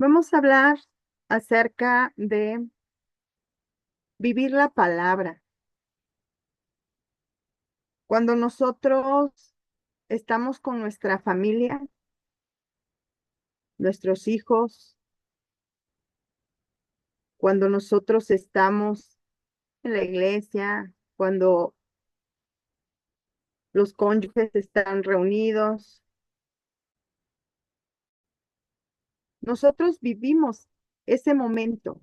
Vamos a hablar acerca de vivir la palabra. Cuando nosotros estamos con nuestra familia, nuestros hijos, cuando nosotros estamos en la iglesia, cuando los cónyuges están reunidos, nosotros vivimos ese momento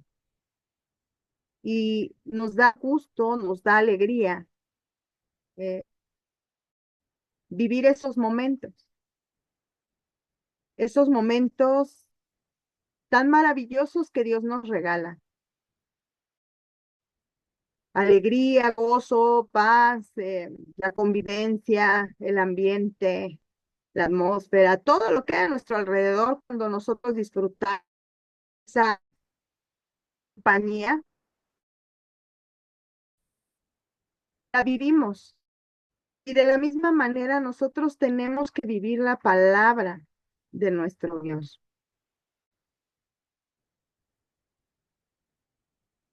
y nos da gusto, nos da alegría vivir esos momentos tan maravillosos que Dios nos regala. Alegría, gozo, paz, la convivencia, el ambiente, la atmósfera, todo lo que hay a nuestro alrededor cuando nosotros disfrutamos esa compañía, la vivimos. Y de la misma manera nosotros tenemos que vivir la palabra de nuestro Dios.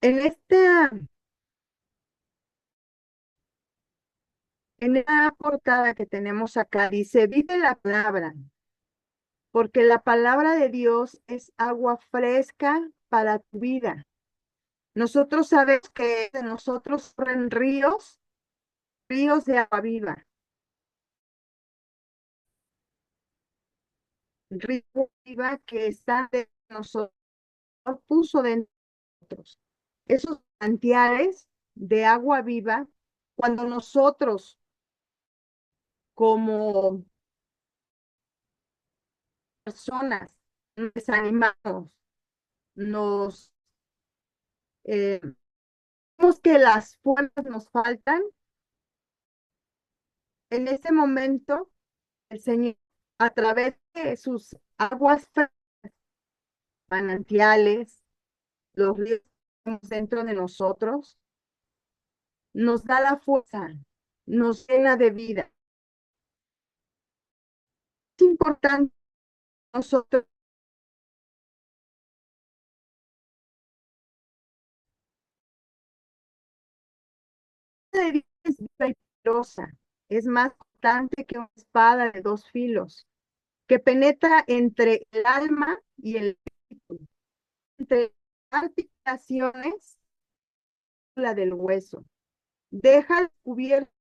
En esta portada que tenemos acá dice, vive la palabra, porque la palabra de Dios es agua fresca para tu vida. Nosotros sabemos que de nosotros corren ríos, ríos de agua viva, ríos de agua viva que están de nosotros, puso de nosotros. Esos manantiales de agua viva, cuando nosotros como personas nos desanimamos, nos vemos que las fuerzas nos faltan, en ese momento el Señor, a través de sus aguas manantiales, los ríos que tenemos dentro de nosotros, nos da la fuerza, nos llena de vida. Es importante nosotros de vida es viva y poderosa, es más cortante que una espada de dos filos, que penetra entre el alma y el espíritu, entre articulaciones, la del hueso. Deja al descubierto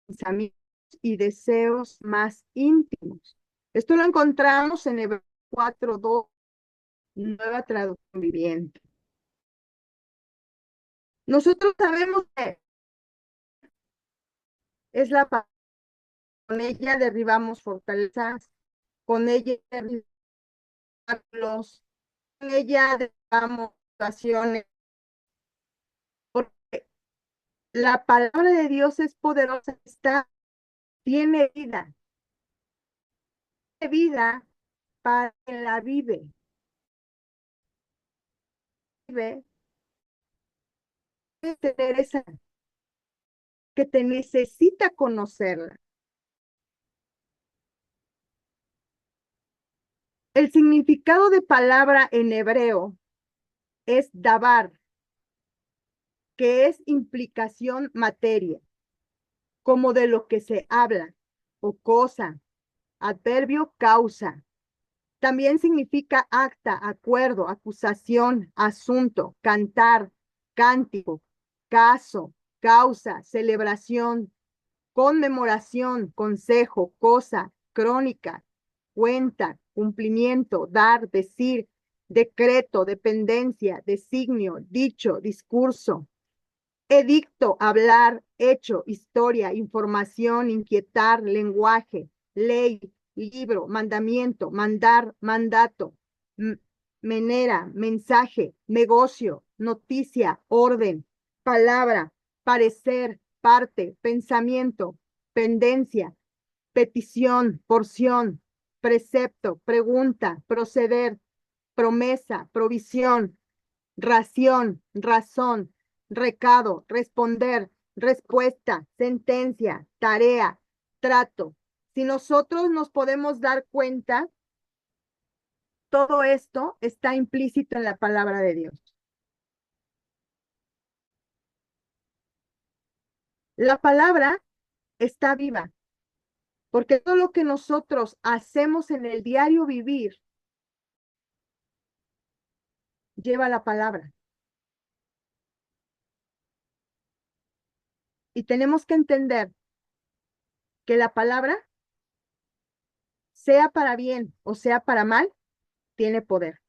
pensamientos y deseos más íntimos. Esto lo encontramos en Hebreos 4:2, nueva traducción viviente. Nosotros sabemos que es la paz. Con ella derribamos fortalezas, con ella derribamos, con ella derribamos situaciones, porque la palabra de Dios es poderosa, tiene vida para quien la vive, tener esa que te necesita conocerla. El significado de palabra en hebreo es dabar, que es implicación materia, como de lo que se habla, o cosa, adverbio causa. También significa acta, acuerdo, acusación, asunto, cantar, cántico, caso, causa, celebración, conmemoración, consejo, cosa, crónica, cuenta, cumplimiento, dar, decir, decreto, dependencia, designio, dicho, discurso, edicto, hablar, hecho, historia, información, inquietar, lenguaje, ley, libro, mandamiento, mandar, mandato, menera, mensaje, negocio, noticia, orden, palabra, parecer, parte, pensamiento, pendencia, petición, porción, precepto, pregunta, proceder, promesa, provisión, ración, razón, recado, responder, respuesta, sentencia, tarea, trato. Si nosotros nos podemos dar cuenta, todo esto está implícito en la palabra de Dios. La palabra está viva, porque todo lo que nosotros hacemos en el diario vivir lleva la palabra. Y tenemos que entender que la palabra, sea para bien o sea para mal, tiene poder.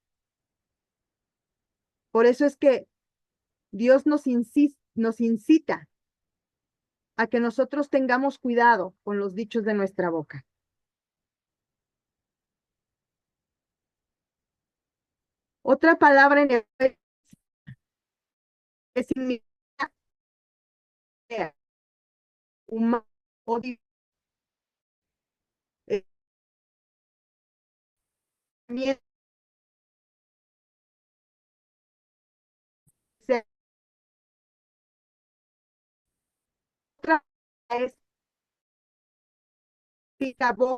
Por eso es que Dios nos incita a que nosotros tengamos cuidado con los dichos de nuestra boca. Otra palabra en hebreo que significa humano o también otra es boca,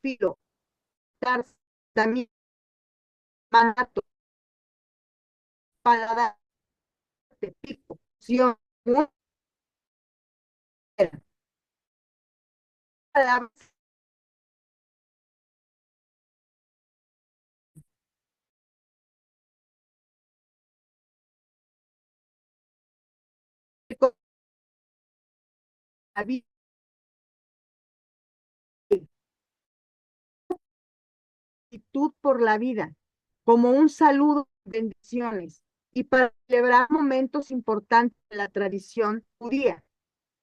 filo, también mandato, paladar, pico, opción, palabras, actitud por la vida, como un saludo, bendiciones, y para celebrar momentos importantes de la tradición judía,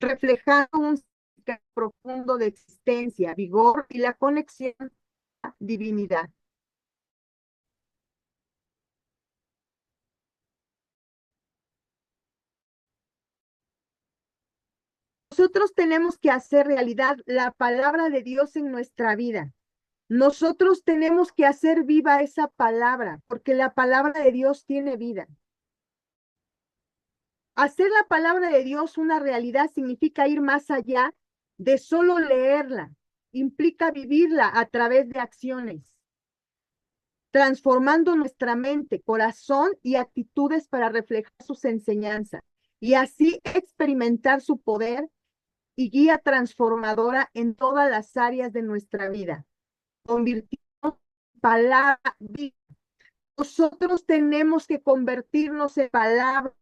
reflejando un significado profundo de existencia, vigor y la conexión a la divinidad. Nosotros tenemos que hacer realidad la palabra de Dios en nuestra vida. Nosotros tenemos que hacer viva esa palabra, porque la palabra de Dios tiene vida. Hacer la palabra de Dios una realidad significa ir más allá de solo leerla, implica vivirla a través de acciones, transformando nuestra mente, corazón y actitudes para reflejar sus enseñanzas y así experimentar su poder y guía transformadora en todas las áreas de nuestra vida, convirtiendo palabra viva. Nosotros tenemos que convertirnos en palabra.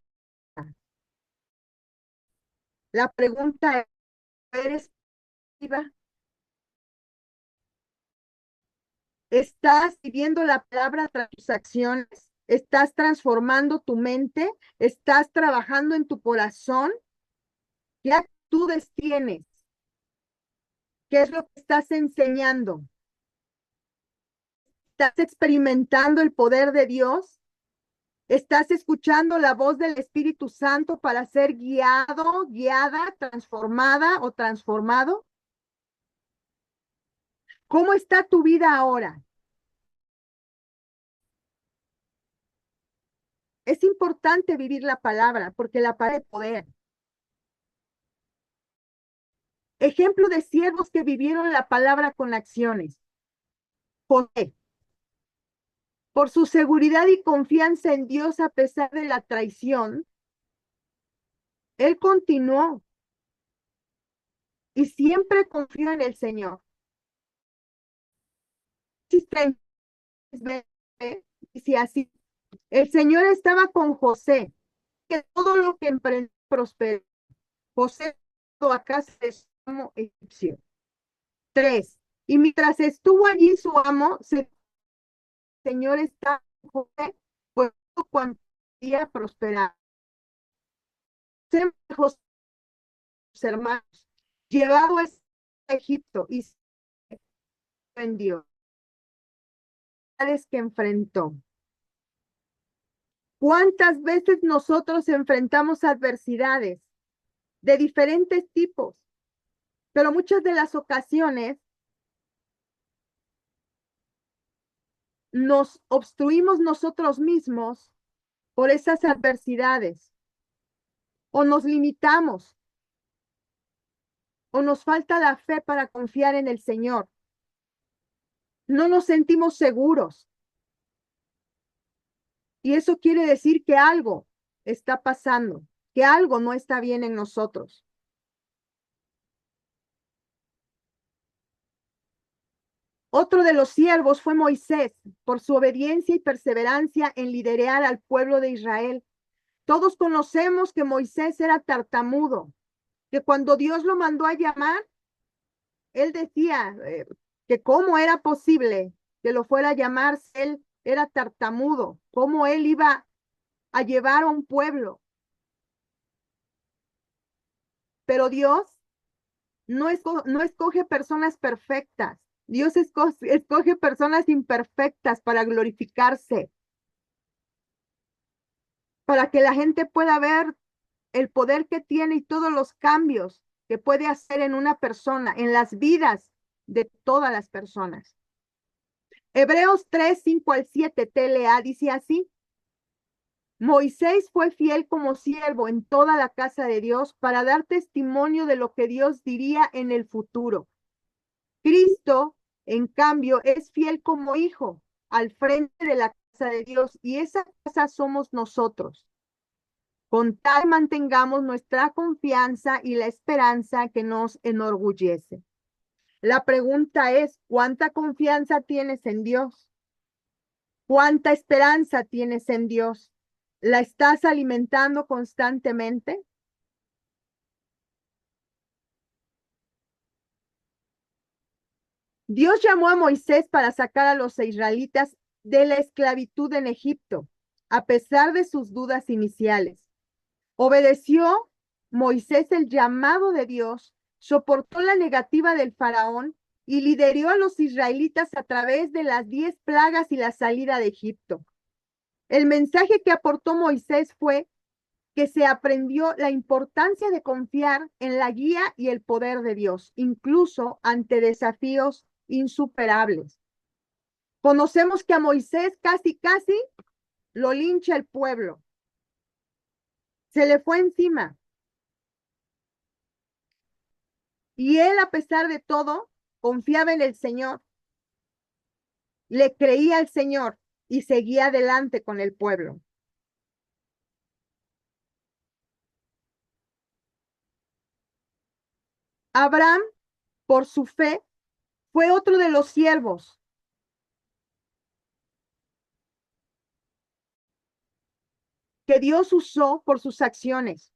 La pregunta es, ¿eres viva? ¿Estás viviendo la palabra tras tus acciones? ¿Estás transformando tu mente? ¿Estás trabajando en tu corazón? ¿Qué actitudes tienes? ¿Qué es lo que estás enseñando? ¿Estás experimentando el poder de Dios? ¿Estás escuchando la voz del Espíritu Santo para ser guiado, guiada, transformada o transformado? ¿Cómo está tu vida ahora? Es importante vivir la palabra porque la palabra es poder. Ejemplo de siervos que vivieron la palabra con acciones. José, por su seguridad y confianza en Dios a pesar de la traición, él continuó y siempre confió en el Señor. Dice así, el Señor estaba con José, que todo lo que emprendió prosperó. José a casa de su amo egipcio. 3. Y mientras estuvo allí su amo, el Señor está con José, pues cuando día prosperar. José, sus hermanos, llevado a Egipto y se vendió. Que enfrentó. ¿Cuántas veces nosotros enfrentamos adversidades de diferentes tipos? Pero muchas de las ocasiones nos obstruimos nosotros mismos por esas adversidades, o nos limitamos, o nos falta la fe para confiar en el Señor. No nos sentimos seguros. Y eso quiere decir que algo está pasando, que algo no está bien en nosotros. Otro de los siervos fue Moisés, por su obediencia y perseverancia en liderar al pueblo de Israel. Todos conocemos que Moisés era tartamudo, que cuando Dios lo mandó a llamar, él decía que cómo era posible que lo fuera a llamar si él era tartamudo, cómo él iba a llevar a un pueblo. Pero Dios no escoge personas perfectas. Dios escoge personas imperfectas para glorificarse, para que la gente pueda ver el poder que tiene y todos los cambios que puede hacer en una persona, en las vidas de todas las personas. Hebreos 3, 5 al 7, TLA, dice así: Moisés fue fiel como siervo en toda la casa de Dios para dar testimonio de lo que Dios diría en el futuro. Cristo, en cambio, es fiel como hijo al frente de la casa de Dios, y esa casa somos nosotros. Con tal mantengamos nuestra confianza y la esperanza que nos enorgullece. La pregunta es, ¿cuánta confianza tienes en Dios? ¿Cuánta esperanza tienes en Dios? ¿La estás alimentando constantemente? Dios llamó a Moisés para sacar a los israelitas de la esclavitud en Egipto, a pesar de sus dudas iniciales. Obedeció Moisés el llamado de Dios, soportó la negativa del faraón y lideró a los israelitas a través de las 10 plagas y la salida de Egipto. El mensaje que aportó Moisés fue que se aprendió la importancia de confiar en la guía y el poder de Dios, incluso ante desafíos insuperables. Conocemos que a Moisés casi lo lincha el pueblo. Se le fue encima. Y él, a pesar de todo, confiaba en el Señor, le creía al Señor y seguía adelante con el pueblo. Abraham, por su fe, fue otro de los siervos que Dios usó por sus acciones.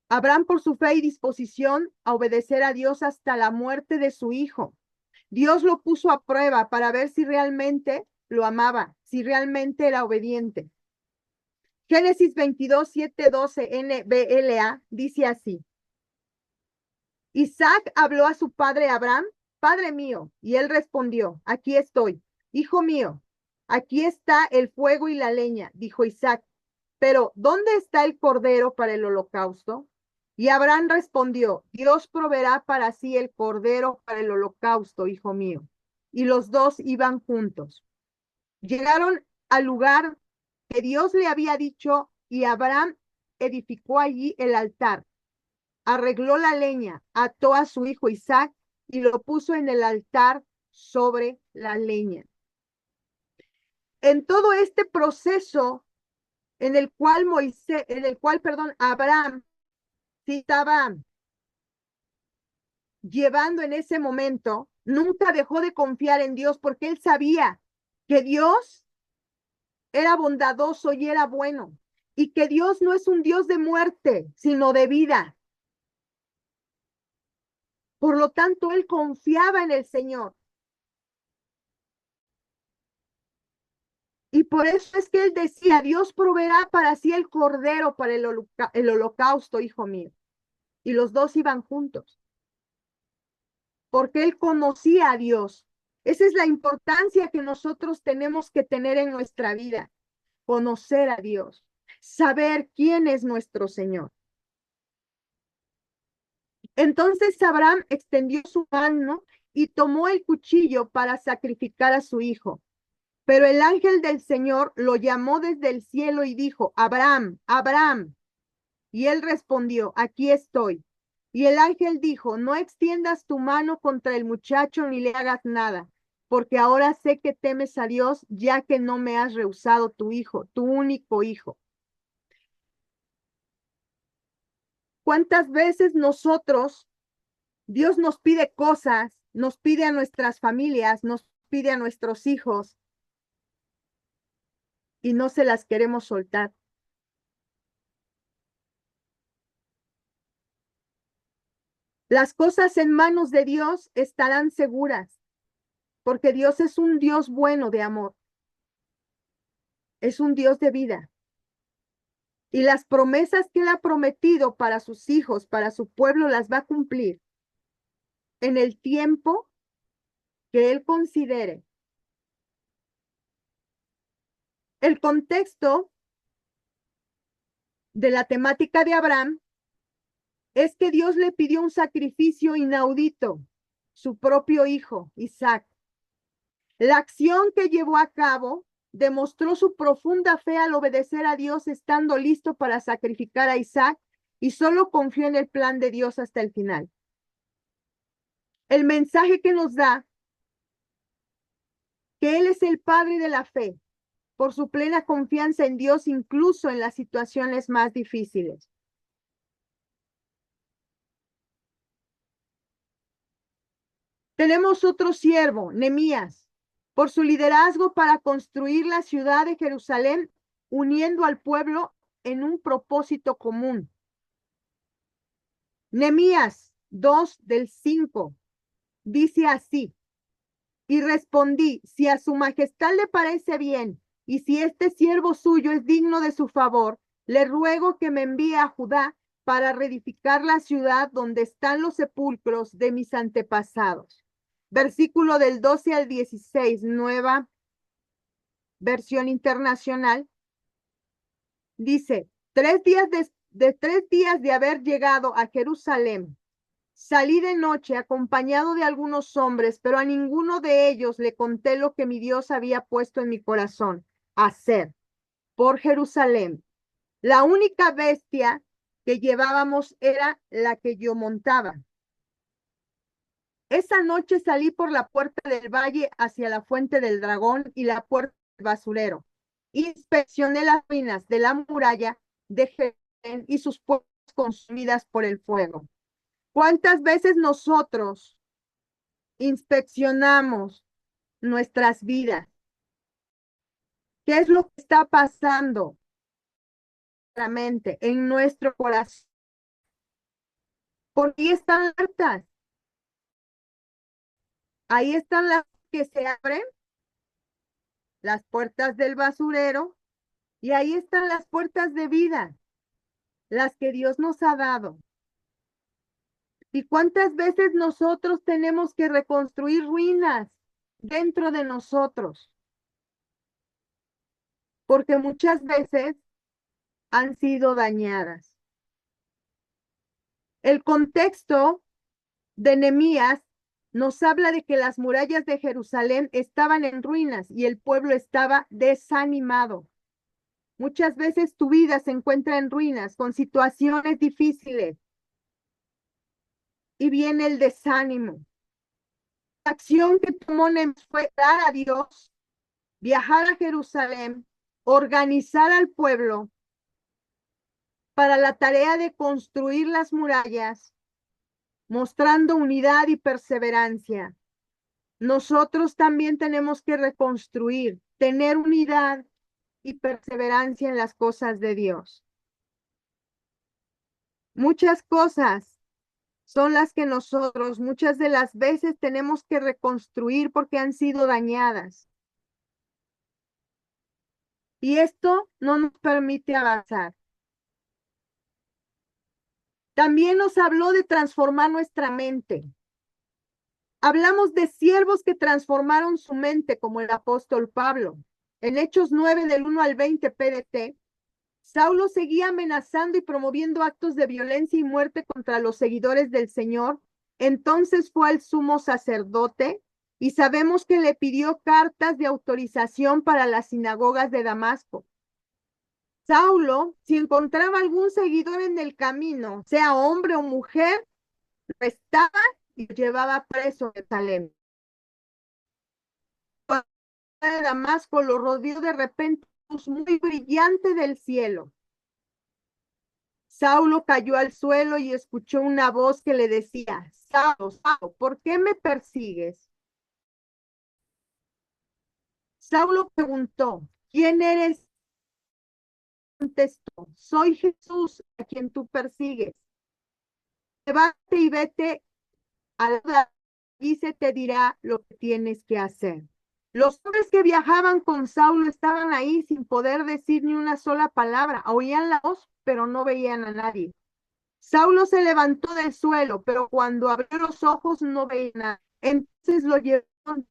Abraham, por su fe y disposición a obedecer a Dios hasta la muerte de su hijo. Dios lo puso a prueba para ver si realmente lo amaba, si realmente era obediente. Génesis 22, 7, 12, NBLA dice así: Isaac habló a su padre Abraham: Padre mío, y él respondió: Aquí estoy. Hijo mío, aquí está el fuego y la leña, dijo Isaac, pero ¿dónde está el cordero para el holocausto? Y Abraham respondió: Dios proveerá para sí el cordero para el holocausto, hijo mío. Y los dos iban juntos. Llegaron al lugar que Dios le había dicho, y Abraham edificó allí el altar, arregló la leña, ató a su hijo Isaac y lo puso en el altar sobre la leña. En todo este proceso perdón, Abraham sí estaba llevando en ese momento, nunca dejó de confiar en Dios, porque él sabía que Dios era bondadoso y era bueno, y que Dios no es un Dios de muerte, sino de vida. Por lo tanto, él confiaba en el Señor. Y por eso es que él decía: Dios proveerá para sí el cordero para el holocausto, hijo mío. Y los dos iban juntos, porque él conocía a Dios. Esa es la importancia que nosotros tenemos que tener en nuestra vida. conocer a Dios, saber quién es nuestro Señor. Entonces Abraham extendió su mano y tomó el cuchillo para sacrificar a su hijo. Pero el ángel del Señor lo llamó desde el cielo y dijo, Abraham, Abraham. Y él respondió, aquí estoy. Y el ángel dijo, no extiendas tu mano contra el muchacho ni le hagas nada, porque ahora sé que temes a Dios, ya que no me has rehusado tu hijo, tu único hijo. ¿Cuántas veces nosotros, Dios nos pide cosas, nos pide a nuestras familias, nos pide a nuestros hijos y no se las queremos soltar? Las cosas en manos de Dios estarán seguras, porque Dios es un Dios bueno de amor, es un Dios de vida. Y las promesas que Él ha prometido para sus hijos, para su pueblo, las va a cumplir en el tiempo que Él considere. El contexto de la temática de Abraham es que Dios le pidió un sacrificio inaudito, su propio hijo, Isaac. La acción que llevó a cabo demostró su profunda fe al obedecer a Dios estando listo para sacrificar a Isaac y solo confió en el plan de Dios hasta el final. El mensaje que nos da que Él es el Padre de la fe por su plena confianza en Dios incluso en las situaciones más difíciles. Tenemos otro siervo, Nehemías, por su liderazgo para construir la ciudad de Jerusalén, uniendo al pueblo en un propósito común. Nehemías 2 del 5 dice así, y respondí, si a su majestad le parece bien, y si este siervo suyo es digno de su favor, le ruego que me envíe a Judá para reedificar la ciudad donde están los sepulcros de mis antepasados. Versículo del 12 al 16, nueva versión internacional, dice, 3 días de 3 días de haber llegado a Jerusalén, salí de noche acompañado de algunos hombres, pero a ninguno de ellos le conté lo que mi Dios había puesto en mi corazón, hacer por Jerusalén. La única bestia que llevábamos era la que yo montaba. Esa noche salí por la puerta del valle hacia la fuente del dragón y la puerta del basurero. Inspeccioné las ruinas de la muralla de Jerusalén y sus puertas consumidas por el fuego. ¿Cuántas veces nosotros inspeccionamos nuestras vidas? ¿Qué es lo que está pasando en nuestra mente, en nuestro corazón? ¿Por qué están altas? Ahí están las que se abren, las puertas del basurero, y ahí están las puertas de vida, las que Dios nos ha dado. ¿Y cuántas veces nosotros tenemos que reconstruir ruinas dentro de nosotros? Porque muchas veces han sido dañadas. El contexto de Nehemías nos habla de que las murallas de Jerusalén estaban en ruinas y el pueblo estaba desanimado. Muchas veces tu vida se encuentra en ruinas con situaciones difíciles y viene el desánimo. La acción que tomó Nehemías fue dar a Dios, viajar a Jerusalén, organizar al pueblo para la tarea de construir las murallas, mostrando unidad y perseverancia. Nosotros también tenemos que reconstruir, tener unidad y perseverancia en las cosas de Dios. Muchas cosas son las que nosotros muchas de las veces tenemos que reconstruir porque han sido dañadas. Y esto no nos permite avanzar. También nos habló de transformar nuestra mente. Hablamos de siervos que transformaron su mente, como el apóstol Pablo. En Hechos 9, del 1 al 20 PDT, Saulo seguía amenazando y promoviendo actos de violencia y muerte contra los seguidores del Señor. Entonces fue al sumo sacerdote y sabemos que le pidió cartas de autorización para las sinagogas de Damasco. Saulo, si encontraba algún seguidor en el camino, sea hombre o mujer, lo arrestaba y lo llevaba preso a Jerusalén. Cuando de Damasco lo rodeó de repente luz muy brillante del cielo. Saulo cayó al suelo y escuchó una voz que le decía: Saulo, Saulo, ¿por qué me persigues? Saulo preguntó: ¿Quién eres? Contestó: soy Jesús, a quien tú persigues. Levántate y vete a la y se te dirá lo que tienes que hacer. Los hombres que viajaban con Saulo estaban ahí sin poder decir ni una sola palabra. Oían la voz, pero no veían a nadie. Saulo se levantó del suelo, pero cuando abrió los ojos no veía nada. Entonces lo llevaron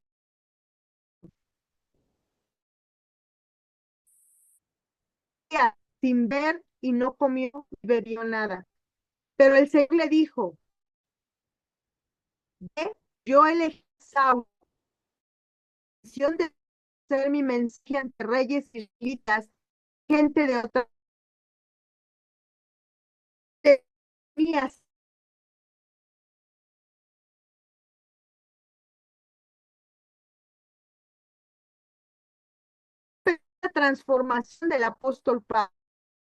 sin ver y no comió ni bebió nada. Pero el Señor le dijo: ve, yo elegí a Saulo, misión de ser mi mensaje ante reyes y israelitas, gente de otras etnias. La transformación del apóstol Pablo.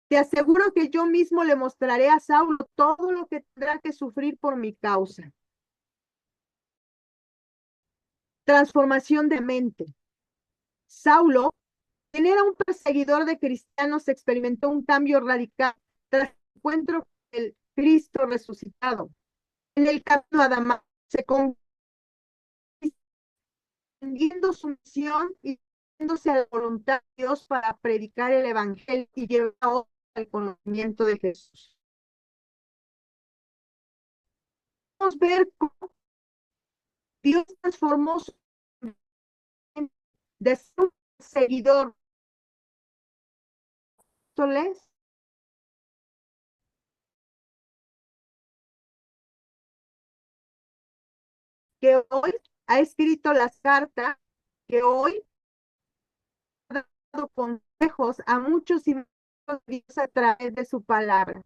Te aseguro que yo mismo le mostraré a Saulo todo lo que tendrá que sufrir por mi causa. Transformación de mente. Saulo, quien era un perseguidor de cristianos, experimentó un cambio radical tras el encuentro con el Cristo resucitado. En el camino a Damasco se entendiendo su misión y yéndose a la voluntad de Dios para predicar el evangelio y llevar a otros al conocimiento de Jesús. Vamos a ver cómo Dios transformó su mente de ser un seguidor que hoy ha escrito las cartas, que hoy ha dado consejos a muchos y muchos Dios a través de su palabra.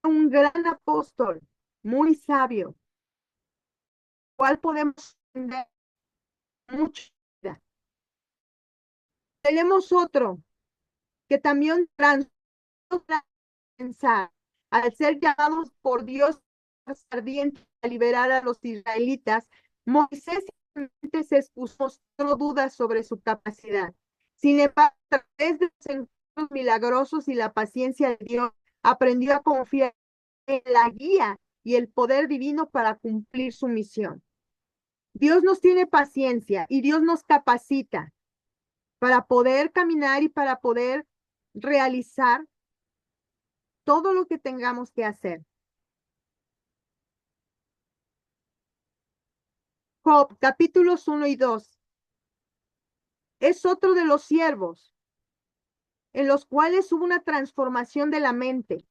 Un gran apóstol, muy sabio, cual podemos aprender mucho. Tenemos otro que también pensar, al ser llamados por Dios ardiente a liberar a los israelitas, Moisés se expuso, mostró dudas sobre su capacidad. Sin embargo, a través de los encuentros milagrosos y la paciencia de Dios, aprendió a confiar en la guía y el poder divino para cumplir su misión. Dios nos tiene paciencia y Dios nos capacita para poder caminar y para poder realizar todo lo que tengamos que hacer. Job, capítulos 1 y 2. Es otro de los siervos en los cuales hubo una transformación de la mente,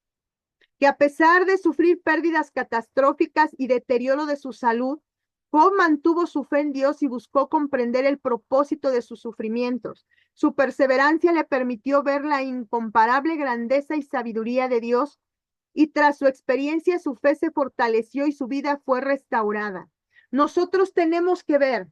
que a pesar de sufrir pérdidas catastróficas y deterioro de su salud, Job mantuvo su fe en Dios y buscó comprender el propósito de sus sufrimientos. Su perseverancia le permitió ver la incomparable grandeza y sabiduría de Dios, y tras su experiencia su fe se fortaleció y su vida fue restaurada. Nosotros tenemos que ver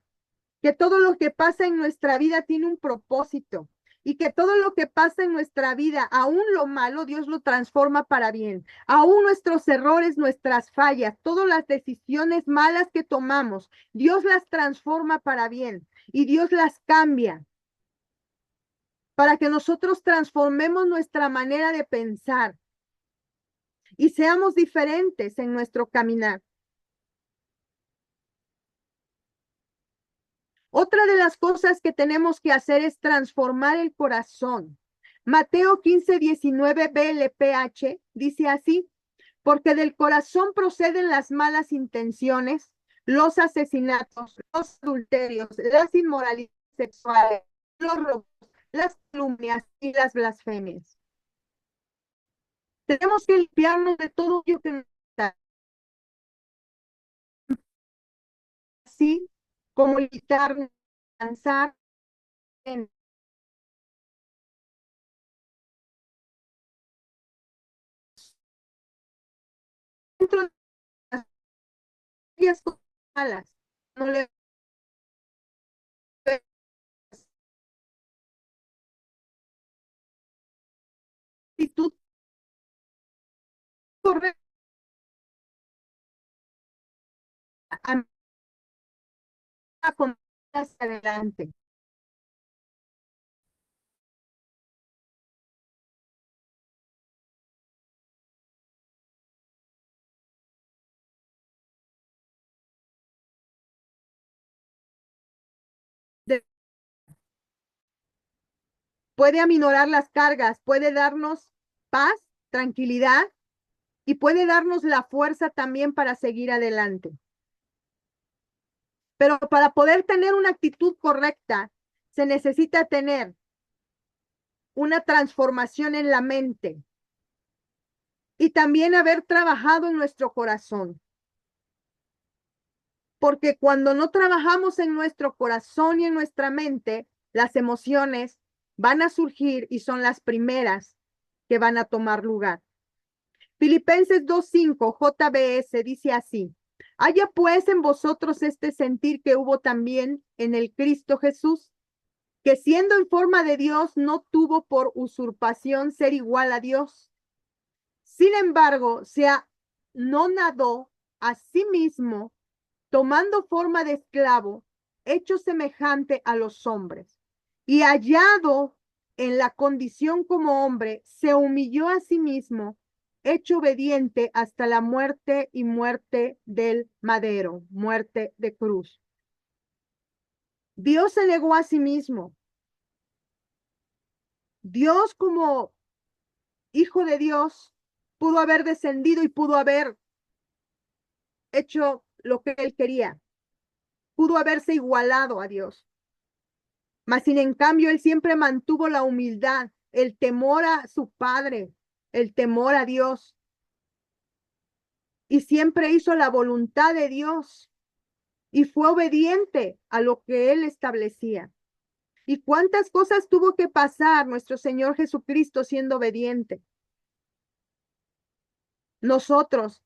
que todo lo que pasa en nuestra vida tiene un propósito y que todo lo que pasa en nuestra vida, aún lo malo, Dios lo transforma para bien. Aún nuestros errores, nuestras fallas, todas las decisiones malas que tomamos, Dios las transforma para bien y Dios las cambia para que nosotros transformemos nuestra manera de pensar y seamos diferentes en nuestro caminar. Otra de las cosas que tenemos que hacer es transformar el corazón. Mateo 15:19 BLPH dice así: porque del corazón proceden las malas intenciones, los asesinatos, los adulterios, las inmoralidades, sexuales, los robos, las calumnias y las blasfemias. Tenemos que limpiarnos de todo ello que nos está, así como evitar lanzar en dentro de las cosas malas. No le actitud correcta con hacia adelante. Puede aminorar las cargas, puede darnos paz, tranquilidad y puede darnos la fuerza también para seguir adelante. Pero para poder tener una actitud correcta, se necesita tener una transformación en la mente y también haber trabajado en nuestro corazón. Porque cuando no trabajamos en nuestro corazón y en nuestra mente, las emociones van a surgir y son las primeras que van a tomar lugar. Filipenses 2:5, JBS, dice así: haya pues en vosotros este sentir que hubo también en el Cristo Jesús, que siendo en forma de Dios no tuvo por usurpación ser igual a Dios. Sin embargo, se anonadó a sí mismo, tomando forma de esclavo, hecho semejante a los hombres, y hallado en la condición como hombre, se humilló a sí mismo, hecho obediente hasta la muerte y muerte del madero, muerte de cruz. Dios se negó a sí mismo. Dios, como hijo de Dios, pudo haber descendido y pudo haber hecho lo que él quería. Pudo haberse igualado a Dios. Mas sin en cambio, él siempre mantuvo la humildad, el temor a su Padre, el temor a Dios. Y siempre hizo la voluntad de Dios y fue obediente a lo que él establecía. ¿Y cuántas cosas tuvo que pasar nuestro Señor Jesucristo siendo obediente? Nosotros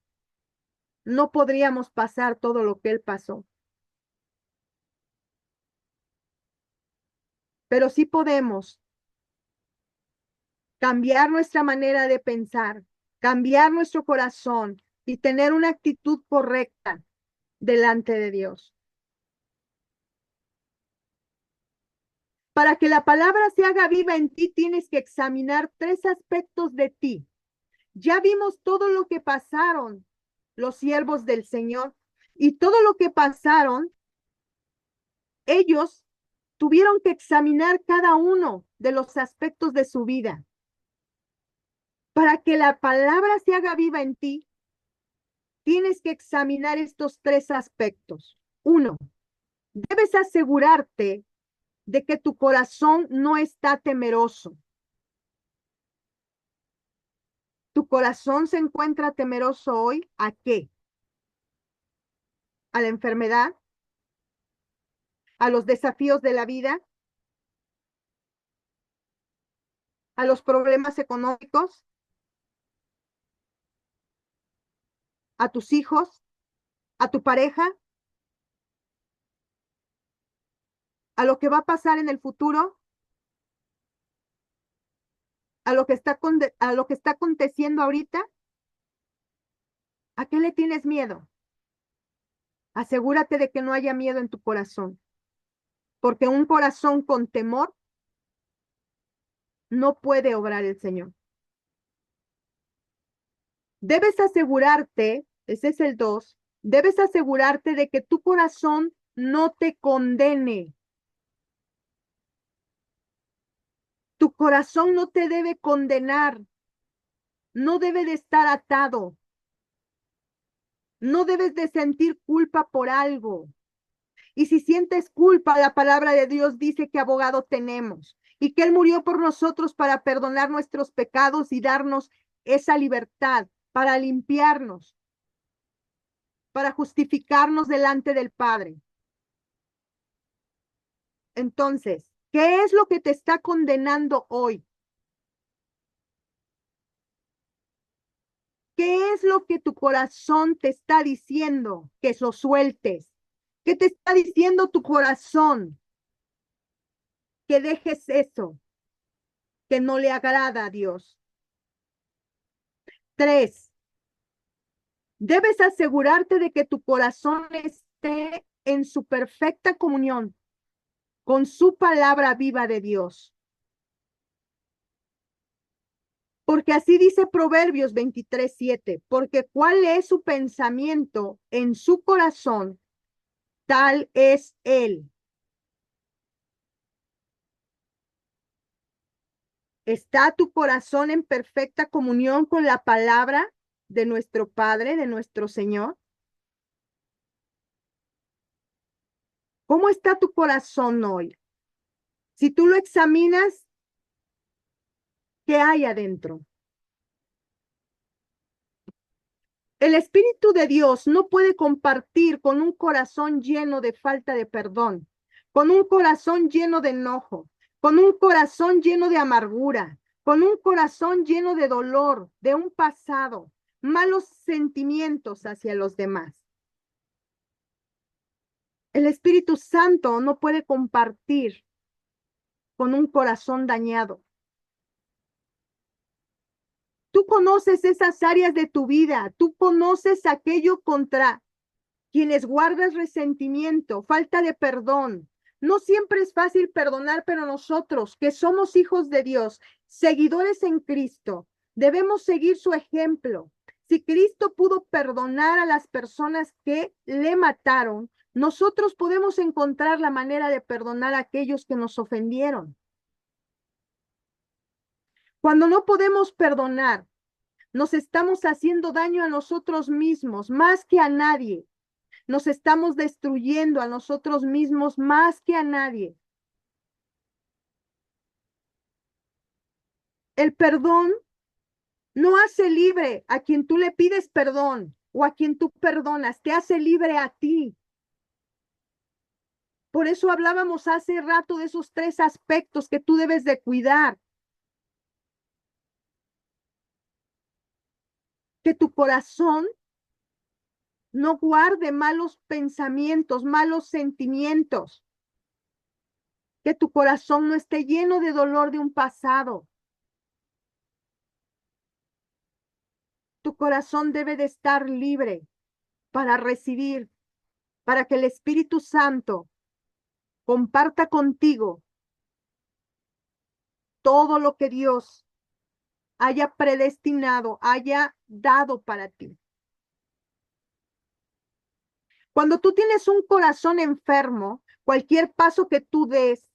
no podríamos pasar todo lo que él pasó, pero sí podemos cambiar nuestra manera de pensar, cambiar nuestro corazón y tener una actitud correcta delante de Dios. Para que la palabra se haga viva en ti, tienes que examinar tres aspectos de ti. Ya vimos todo lo que pasaron los siervos del Señor y todo lo que pasaron, ellos tuvieron que examinar cada uno de los aspectos de su vida. Para que la palabra se haga viva en ti, tienes que examinar estos tres aspectos. Uno, debes asegurarte de que tu corazón no está temeroso. ¿Tu corazón se encuentra temeroso hoy? ¿A qué? ¿A la enfermedad? ¿A los desafíos de la vida? ¿A los problemas económicos? ¿A tus hijos? ¿A tu pareja? ¿A lo que va a pasar en el futuro? ¿A lo que está aconteciendo ahorita? ¿A qué le tienes miedo? Asegúrate de que no haya miedo en tu corazón, porque un corazón con temor no puede obrar el Señor. Debes asegurarte, ese es el 2, debes asegurarte de que tu corazón no te condene. Tu corazón no te debe condenar, no debe de estar atado, no debes de sentir culpa por algo. Y si sientes culpa, la palabra de Dios dice que abogado tenemos y que Él murió por nosotros para perdonar nuestros pecados y darnos esa libertad, para limpiarnos, para justificarnos delante del Padre. Entonces, ¿qué es lo que te está condenando hoy? ¿Qué es lo que tu corazón te está diciendo que lo sueltes? ¿Qué te está diciendo tu corazón? Que dejes eso que no le agrada a Dios. 3. Debes asegurarte de que tu corazón esté en su perfecta comunión con su palabra viva de Dios. Porque así dice Proverbios 23:7, porque cuál es su pensamiento en su corazón, tal es él. ¿Está tu corazón en perfecta comunión con la palabra de nuestro Padre, de nuestro Señor? ¿Cómo está tu corazón hoy? Si tú lo examinas, ¿qué hay adentro? El Espíritu de Dios no puede compartir con un corazón lleno de falta de perdón, con un corazón lleno de enojo, con un corazón lleno de amargura, con un corazón lleno de dolor, de un pasado, malos sentimientos hacia los demás. El Espíritu Santo no puede compartir con un corazón dañado. Tú conoces esas áreas de tu vida, tú conoces aquello contra quienes guardas resentimiento, falta de perdón. No siempre es fácil perdonar, pero nosotros, que somos hijos de Dios, seguidores en Cristo, debemos seguir su ejemplo. Si Cristo pudo perdonar a las personas que le mataron, nosotros podemos encontrar la manera de perdonar a aquellos que nos ofendieron. Cuando no podemos perdonar, nos estamos haciendo daño a nosotros mismos más que a nadie. Nos estamos destruyendo a nosotros mismos más que a nadie. El perdón no hace libre a quien tú le pides perdón o a quien tú perdonas, te hace libre a ti. Por eso hablábamos hace rato de esos 3 aspectos que tú debes de cuidar. Que tu corazón no guarde malos pensamientos, malos sentimientos. Que tu corazón no esté lleno de dolor de un pasado. Tu corazón debe de estar libre para recibir, para que el Espíritu Santo comparta contigo todo lo que Dios haya predestinado, haya dado para ti. Cuando tú tienes un corazón enfermo, cualquier paso que tú des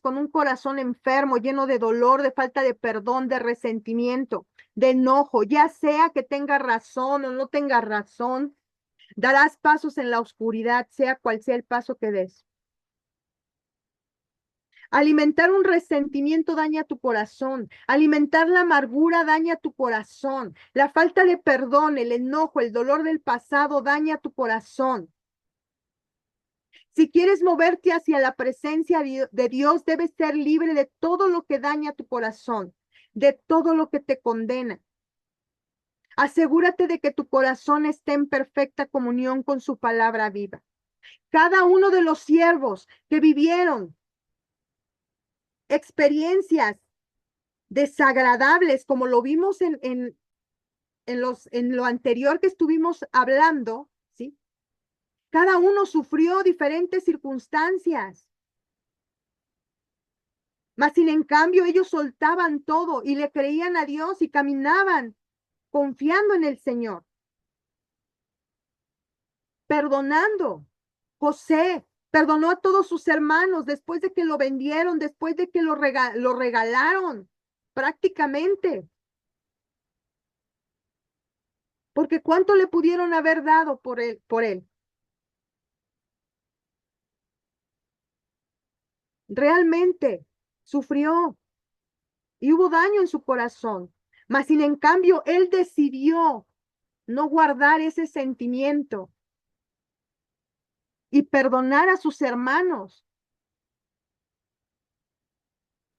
con un corazón enfermo, lleno de dolor, de falta de perdón, de resentimiento, de enojo, ya sea que tenga razón o no tenga razón, darás pasos en la oscuridad, sea cual sea el paso que des. Alimentar un resentimiento daña tu corazón. Alimentar la amargura daña tu corazón. La falta de perdón, el enojo, el dolor del pasado daña tu corazón. Si quieres moverte hacia la presencia de Dios, debes ser libre de todo lo que daña tu corazón, de todo lo que te condena. Asegúrate de que tu corazón esté en perfecta comunión con su palabra viva. Cada uno de los siervos que vivieron experiencias desagradables, como lo vimos en lo anterior que estuvimos hablando, ¿sí? Cada uno sufrió diferentes circunstancias. Mas, sin en cambio, ellos soltaban todo y le creían a Dios y caminaban confiando en el Señor, perdonando. José perdonó a todos sus hermanos después de que lo vendieron, después de que lo regalaron prácticamente. Porque ¿cuánto le pudieron haber dado por él, por él? Realmente sufrió y hubo daño en su corazón. Mas sin en cambio, él decidió no guardar ese sentimiento y perdonar a sus hermanos.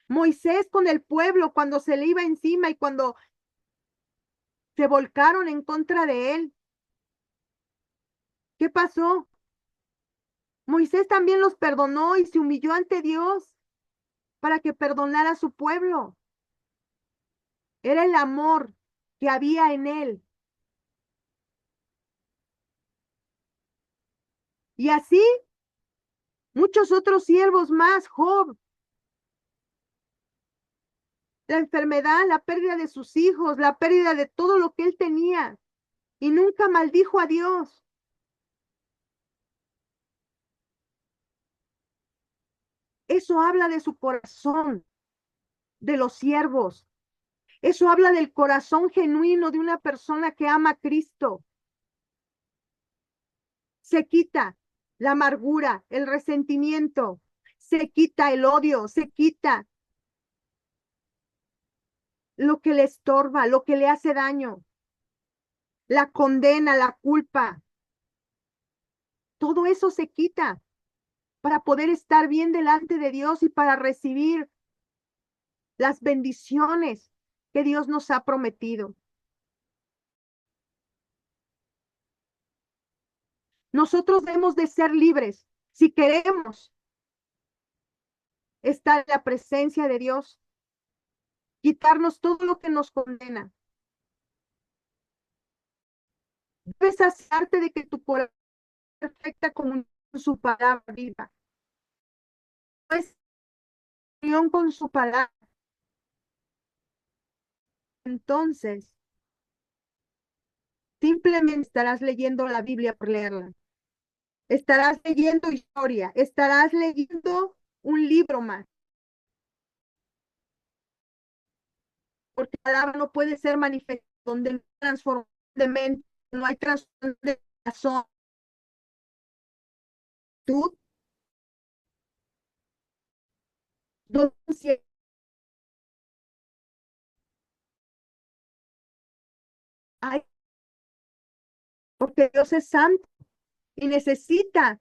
Moisés con el pueblo cuando se le iba encima y cuando se volcaron en contra de él. ¿Qué pasó? Moisés también los perdonó y se humilló ante Dios para que perdonara a su pueblo. Era el amor que había en él. Y así muchos otros siervos más, Job, la enfermedad, la pérdida de sus hijos, la pérdida de todo lo que él tenía y nunca maldijo a Dios. Eso habla de su corazón, de los siervos. Eso habla del corazón genuino de una persona que ama a Cristo. Se quita la amargura, el resentimiento, se quita el odio, se quita lo que le estorba, lo que le hace daño, la condena, la culpa. Todo eso se quita para poder estar bien delante de Dios y para recibir las bendiciones que Dios nos ha prometido. Nosotros debemos de ser libres si queremos estar en la presencia de Dios, quitarnos todo lo que nos condena. Debes hacerte de que tu corazón perfecta como su palabra viva. Es unión con su palabra. Entonces, simplemente estarás leyendo la Biblia por leerla. Estarás leyendo historia, estarás leyendo un libro más, porque la palabra no puede ser manifiesta donde no hay transformación de mente, no hay transformación de corazón. Tú, no, hay, porque Dios es santo y necesita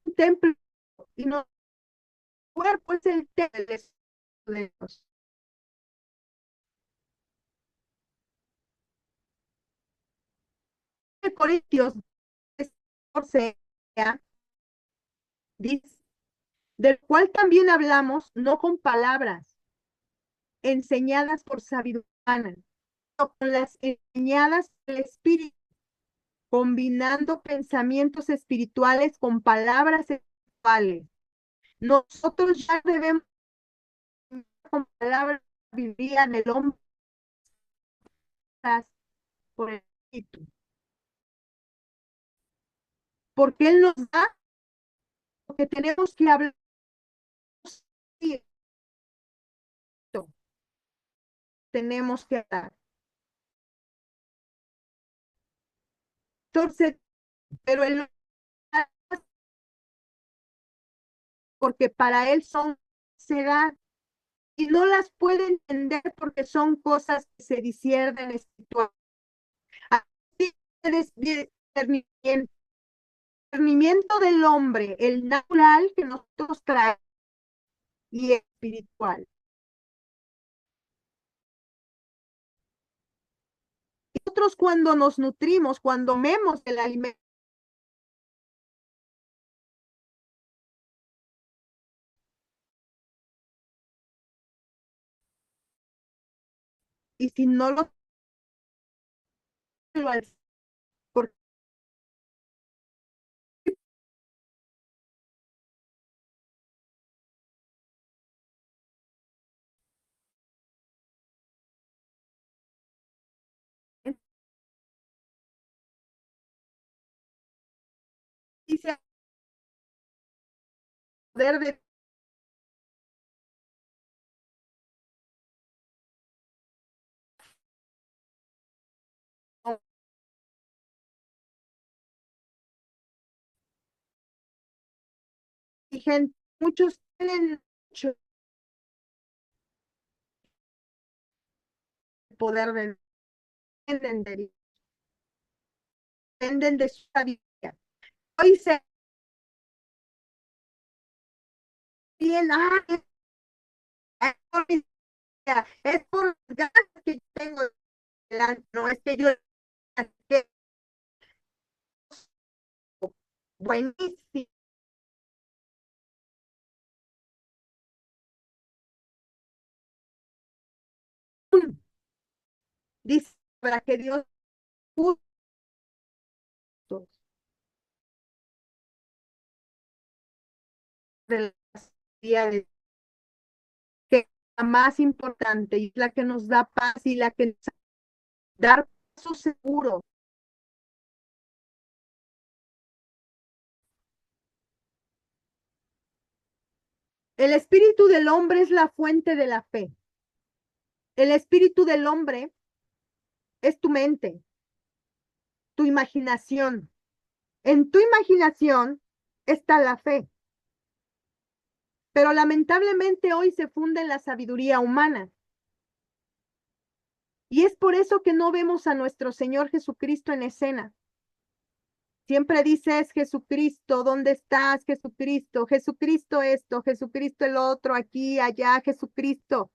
un templo y no el cuerpo es el templo de Dios. De Corintios 14 dice, del cual también hablamos, no con palabras enseñadas por sabiduría, sino con las enseñadas del Espíritu, combinando pensamientos espirituales con palabras espirituales. Nosotros ya debemos con palabras vivían el hombre por el Espíritu, porque Él nos da lo que tenemos que hablar. Tenemos que hablar. Entonces, pero Él, porque para Él son será y no las puede entender porque son cosas que se disciernen espiritualmente. Así es discernimiento del hombre, el natural que nosotros traemos y espiritual. Y nosotros cuando nos nutrimos, cuando comemos el alimento, y si no lo porque dice poder de exigente. Muchos tienen mucho poder dependen de su sabiduría. Hoy se bien, es por las ganas que yo tengo delante, no es que yo que buenísimo. Dice para que Dios justo de las sociedades, que es la más importante y es la que nos da paz y la que nos da paso seguro. El espíritu del hombre es la fuente de la fe. El espíritu del hombre es tu mente, tu imaginación. En tu imaginación está la fe, pero lamentablemente hoy se funde en la sabiduría humana. Y es por eso que no vemos a nuestro Señor Jesucristo en escena. Siempre dices, Jesucristo, ¿dónde estás, Jesucristo? Jesucristo esto, Jesucristo el otro, aquí, allá, Jesucristo.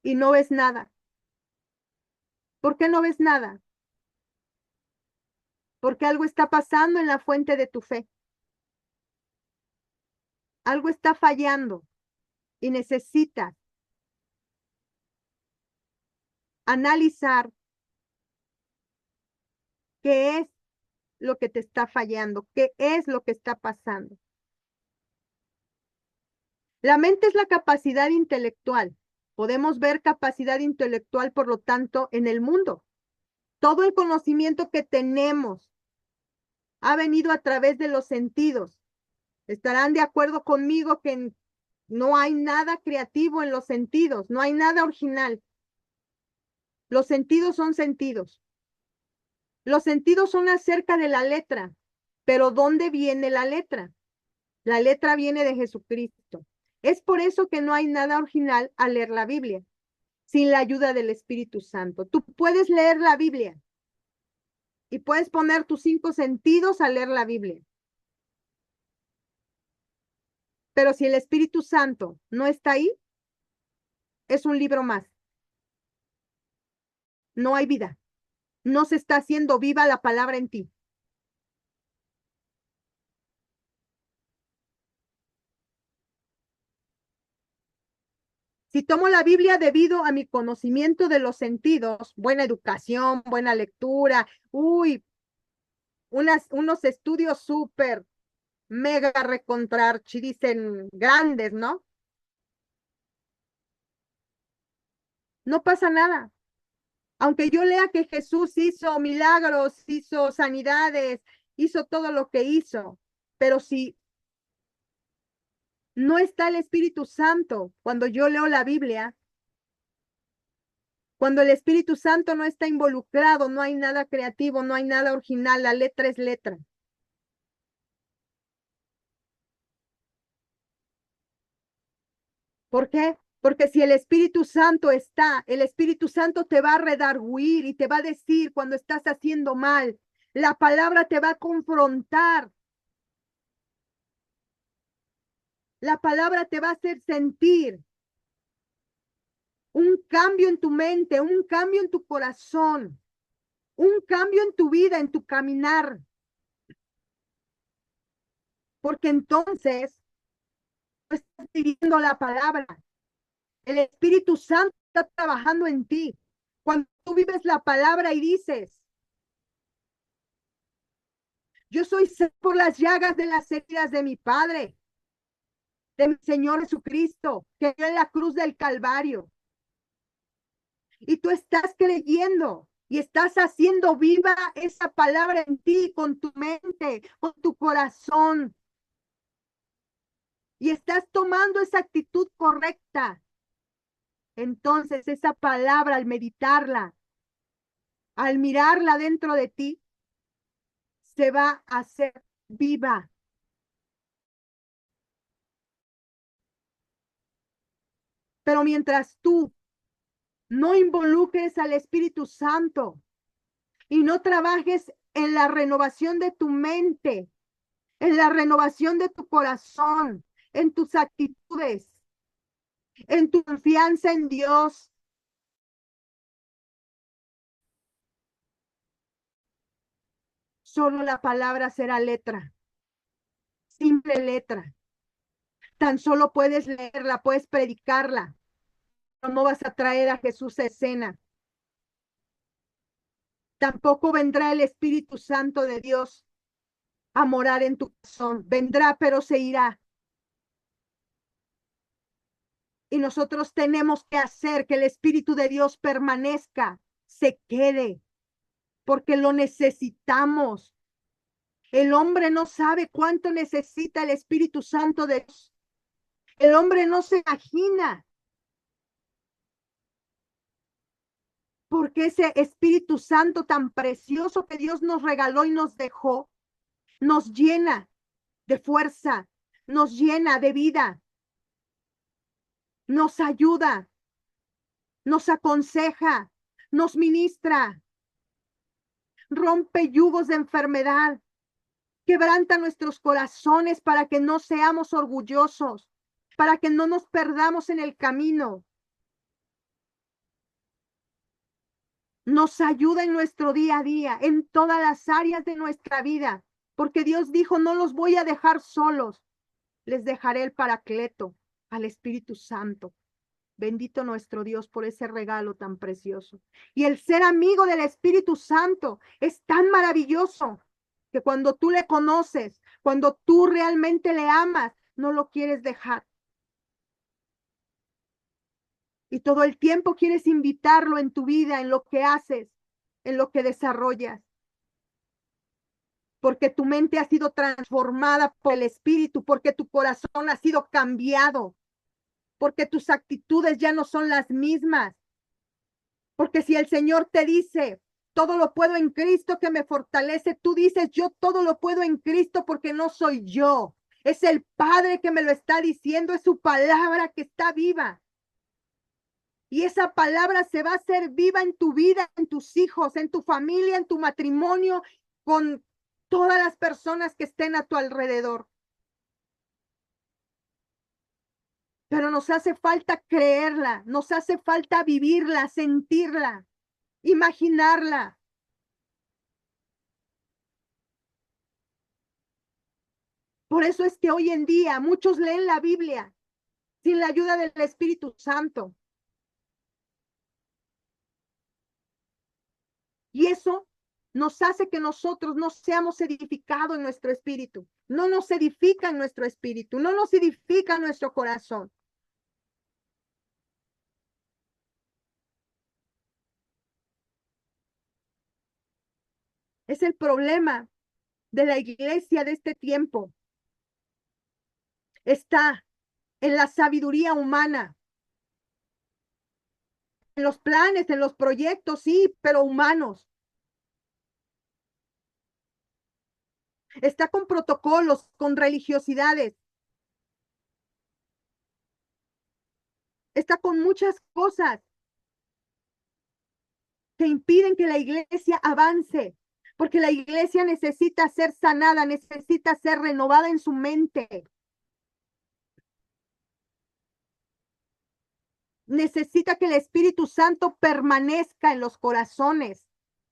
Y no ves nada. ¿Por qué no ves nada? Porque algo está pasando en la fuente de tu fe. Algo está fallando y necesitas analizar qué es lo que te está fallando, qué es lo que está pasando. La mente es la capacidad intelectual. Podemos ver capacidad intelectual, por lo tanto, en el mundo. Todo el conocimiento que tenemos ha venido a través de los sentidos. Estarán de acuerdo conmigo que no hay nada creativo en los sentidos, no hay nada original. Los sentidos son sentidos. Los sentidos son acerca de la letra, pero ¿dónde viene la letra? La letra viene de Jesucristo. Es por eso que no hay nada original al leer la Biblia, sin la ayuda del Espíritu Santo. Tú puedes leer la Biblia y puedes poner tus 5 sentidos a leer la Biblia. Pero si el Espíritu Santo no está ahí, es un libro más. No hay vida. No se está haciendo viva la palabra en ti. Si tomo la Biblia debido a mi conocimiento de los sentidos, buena educación, buena lectura, unos estudios súper, mega recontrarchi, dicen grandes, ¿no? No pasa nada. Aunque yo lea que Jesús hizo milagros, hizo sanidades, hizo todo lo que hizo, pero si no está el Espíritu Santo cuando yo leo la Biblia, cuando el Espíritu Santo no está involucrado, no hay nada creativo, no hay nada original, la letra es letra. ¿Por qué? Porque si el Espíritu Santo está, el Espíritu Santo te va a redarguir y te va a decir cuando estás haciendo mal. La palabra te va a confrontar. La palabra te va a hacer sentir un cambio en tu mente, un cambio en tu corazón, un cambio en tu vida, en tu caminar. Porque entonces tú estás viviendo la palabra. El Espíritu Santo está trabajando en ti. Cuando tú vives la palabra y dices, yo soy sano por las llagas de las heridas de mi Padre, de mi Señor Jesucristo, que dio en la cruz del Calvario. Y tú estás creyendo y estás haciendo viva esa palabra en ti, con tu mente, con tu corazón. Y estás tomando esa actitud correcta. Entonces esa palabra, al meditarla, al mirarla dentro de ti, se va a hacer viva. Pero mientras tú no involucres al Espíritu Santo y no trabajes en la renovación de tu mente, en la renovación de tu corazón, en tus actitudes, en tu confianza en Dios, solo la palabra será letra, simple letra. Tan solo puedes leerla, puedes predicarla, pero no vas a traer a Jesús a escena. Tampoco vendrá el Espíritu Santo de Dios a morar en tu corazón. Vendrá, pero se irá. Y nosotros tenemos que hacer que el Espíritu de Dios permanezca, se quede, porque lo necesitamos. El hombre no sabe cuánto necesita el Espíritu Santo de Dios. El hombre no se imagina, porque ese Espíritu Santo tan precioso que Dios nos regaló y nos dejó, nos llena de fuerza, nos llena de vida, nos ayuda, nos aconseja, nos ministra, rompe yugos de enfermedad, quebranta nuestros corazones para que no seamos orgullosos, para que no nos perdamos en el camino. Nos ayuda en nuestro día a día, en todas las áreas de nuestra vida, porque Dios dijo, no los voy a dejar solos, les dejaré el Paracleto, al Espíritu Santo. Bendito nuestro Dios por ese regalo tan precioso. Y el ser amigo del Espíritu Santo es tan maravilloso que cuando tú le conoces, cuando tú realmente le amas, no lo quieres dejar. Y todo el tiempo quieres invitarlo en tu vida, en lo que haces, en lo que desarrollas. Porque tu mente ha sido transformada por el Espíritu, porque tu corazón ha sido cambiado, porque tus actitudes ya no son las mismas. Porque si el Señor te dice, todo lo puedo en Cristo que me fortalece, tú dices, yo todo lo puedo en Cristo porque no soy yo. Es el Padre que me lo está diciendo, es su palabra que está viva. Y esa palabra se va a hacer viva en tu vida, en tus hijos, en tu familia, en tu matrimonio, con todas las personas que estén a tu alrededor. Pero nos hace falta creerla, nos hace falta vivirla, sentirla, imaginarla. Por eso es que hoy en día muchos leen la Biblia sin la ayuda del Espíritu Santo. Y eso nos hace que nosotros no seamos edificados en nuestro espíritu. No nos edifica en nuestro espíritu, no nos edifica en nuestro corazón. Es el problema de la iglesia de este tiempo. Está en la sabiduría humana, en los planes, en los proyectos, sí, pero humanos. Está con protocolos, con religiosidades. Está con muchas cosas que impiden que la iglesia avance, porque la iglesia necesita ser sanada, necesita ser renovada en su mente. Necesita que el Espíritu Santo permanezca en los corazones,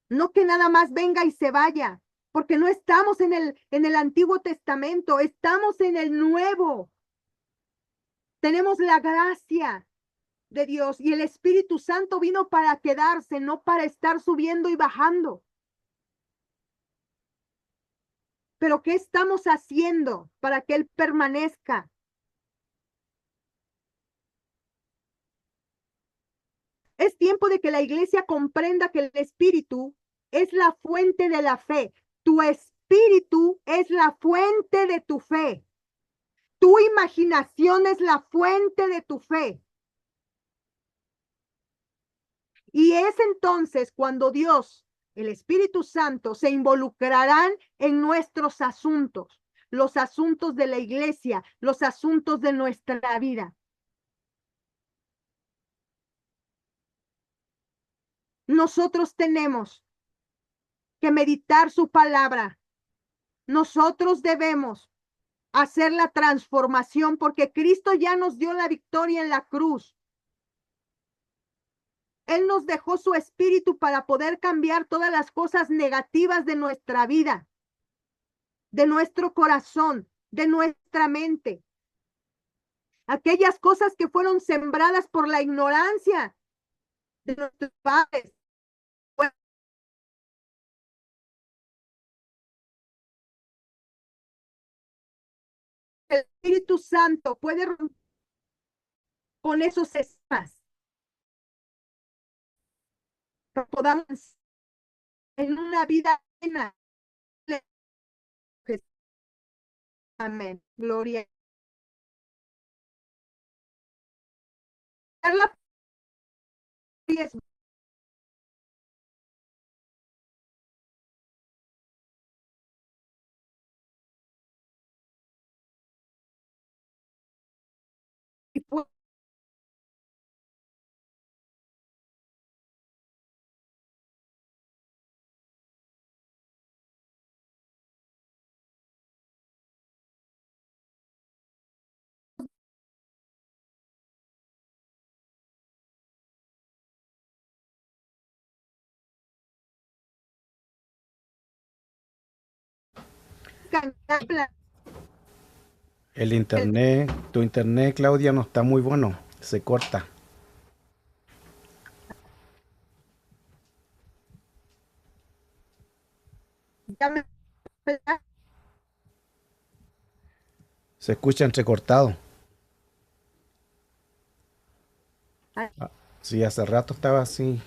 no que nada más venga y se vaya, porque no estamos en el Antiguo Testamento, estamos en el Nuevo. Tenemos la gracia de Dios y el Espíritu Santo vino para quedarse, no para estar subiendo y bajando. Pero ¿qué estamos haciendo para que Él permanezca? Es tiempo de que la iglesia comprenda que el Espíritu es la fuente de la fe. Tu espíritu es la fuente de tu fe. Tu imaginación es la fuente de tu fe. Y es entonces cuando Dios, el Espíritu Santo, se involucrarán en nuestros asuntos, los asuntos de la iglesia, los asuntos de nuestra vida. nosotros tenemos que meditar su palabra. Nosotros debemos hacer la transformación porque Cristo ya nos dio la victoria en la cruz. Él nos dejó su espíritu para poder cambiar todas las cosas negativas de nuestra vida, de nuestro corazón, de nuestra mente. Aquellas cosas que fueron sembradas por la ignorancia de nuestros padres. El Espíritu Santo puede romper con esos espas para podamos en una vida plena. Amén. Gloria. La El internet, tu internet, Claudia, no está muy bueno. Se corta. Se escucha entrecortado. Ah, sí, hace rato estaba así.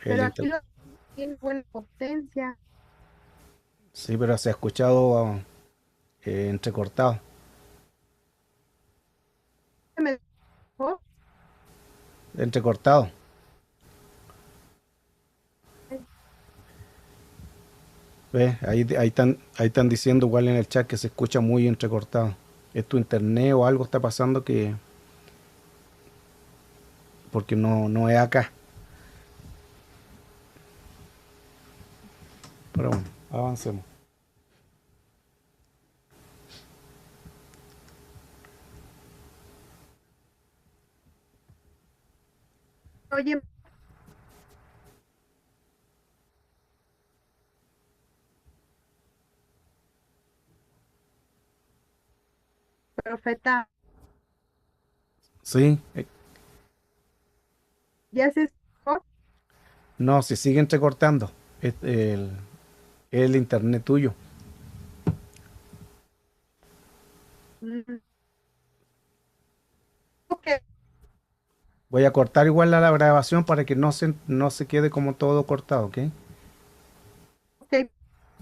El Pero aquí inter- lo tiene buena potencia. Sí, pero se ha escuchado entrecortado. Me dejó. Entrecortado. ¿Ves? Ahí están diciendo igual en el chat que se escucha muy entrecortado. ¿Es tu internet o algo está pasando que... porque no es acá? Pero bueno, avancemos. Oye, profeta, Sí, ya se escuchó. no, se sigue entrecortando. Es el internet tuyo. Mm, ok, Voy a cortar igual la grabación para que no se quede como todo cortado, ¿ok?